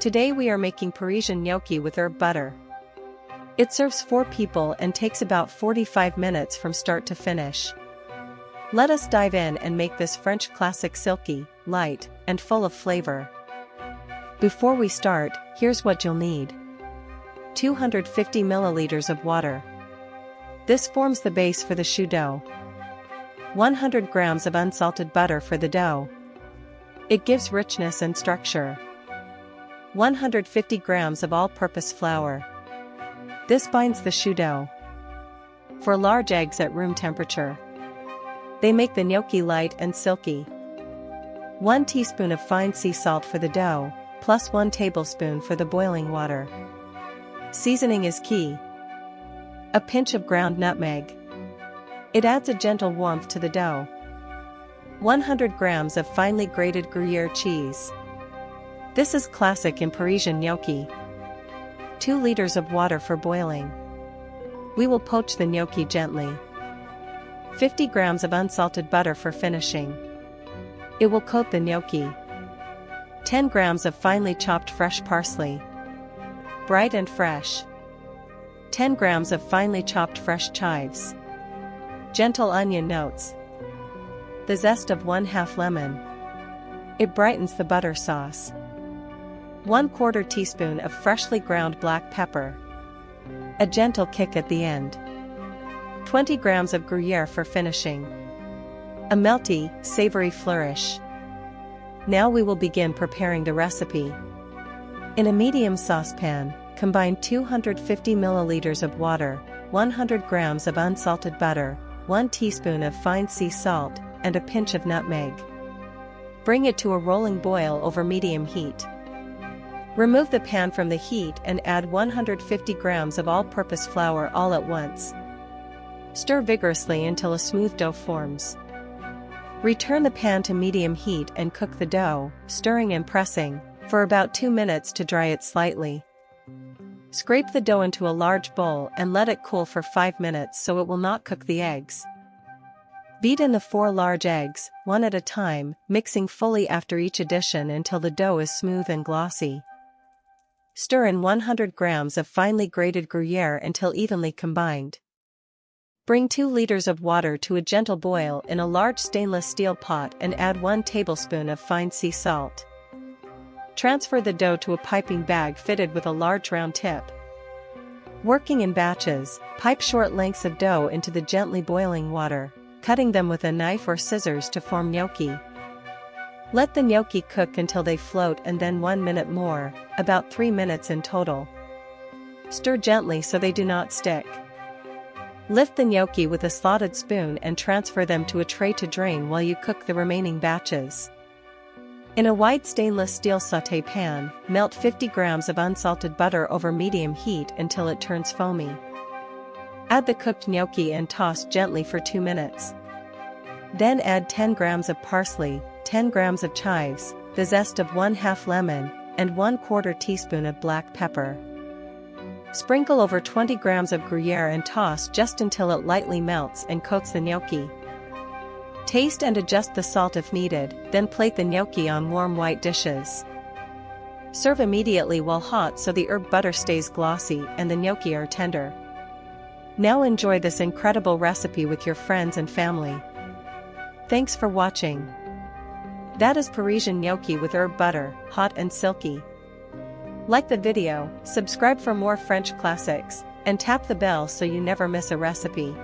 Today we are making Parisian gnocchi with herb butter. It serves 4 people and takes about 45 minutes from start to finish. Let us dive in and make this French classic silky, light, and full of flavor. Before we start, here's what you'll need. 250 milliliters of water. This forms the base for the choux dough. 100 grams of unsalted butter for the dough. It gives richness and structure. 150 grams of all-purpose flour. This binds the choux dough. 4 large eggs at room temperature. They make the gnocchi light and silky. 1 teaspoon of fine sea salt for the dough, plus 1 tablespoon for the boiling water. Seasoning is key. A pinch of ground nutmeg. It adds a gentle warmth to the dough. 100 grams of finely grated Gruyère cheese. This is classic in Parisian gnocchi. 2 liters of water for boiling. We will poach the gnocchi gently. 50 grams of unsalted butter for finishing. It will coat the gnocchi. 10 grams of finely chopped fresh parsley. Bright and fresh. 10 grams of finely chopped fresh chives. Gentle onion notes. The zest of 1/2 lemon. It brightens the butter sauce. 1/4 teaspoon of freshly ground black pepper. A gentle kick at the end. 20 grams of Gruyère for finishing. A melty, savory flourish. Now we will begin preparing the recipe. In a medium saucepan, combine 250 milliliters of water, 100 grams of unsalted butter, 1 teaspoon of fine sea salt, and a pinch of nutmeg. Bring it to a rolling boil over medium heat. Remove the pan from the heat and add 150 grams of all-purpose flour all at once. Stir vigorously until a smooth dough forms. Return the pan to medium heat and cook the dough, stirring and pressing, for about 2 minutes to dry it slightly. Scrape the dough into a large bowl and let it cool for 5 minutes so it will not cook the eggs. Beat in the 4 large eggs, one at a time, mixing fully after each addition until the dough is smooth and glossy. Stir in 100 grams of finely grated Gruyère until evenly combined. Bring 2 liters of water to a gentle boil in a large stainless steel pot and add 1 tablespoon of fine sea salt. Transfer the dough to a piping bag fitted with a large round tip. Working in batches, pipe short lengths of dough into the gently boiling water, cutting them with a knife or scissors to form gnocchi. Let the gnocchi cook until they float and then 1 minute more, about 3 minutes in total. Stir gently so they do not stick. Lift the gnocchi with a slotted spoon and transfer them to a tray to drain while you cook the remaining batches. In a wide stainless steel sauté pan, melt 50 grams of unsalted butter over medium heat until it turns foamy. Add the cooked gnocchi and toss gently for 2 minutes. Then add 10 grams of parsley, 10 grams of chives, the zest of 1/2 lemon, and 1/4 teaspoon of black pepper. Sprinkle over 20 grams of Gruyère and toss just until it lightly melts and coats the gnocchi. Taste and adjust the salt if needed, then plate the gnocchi on warm white dishes. Serve immediately while hot so the herb butter stays glossy and the gnocchi are tender. Now enjoy this incredible recipe with your friends and family. Thanks for watching. That is Parisian gnocchi with herb butter, hot and silky. Like the video, subscribe for more French classics, and tap the bell so you never miss a recipe.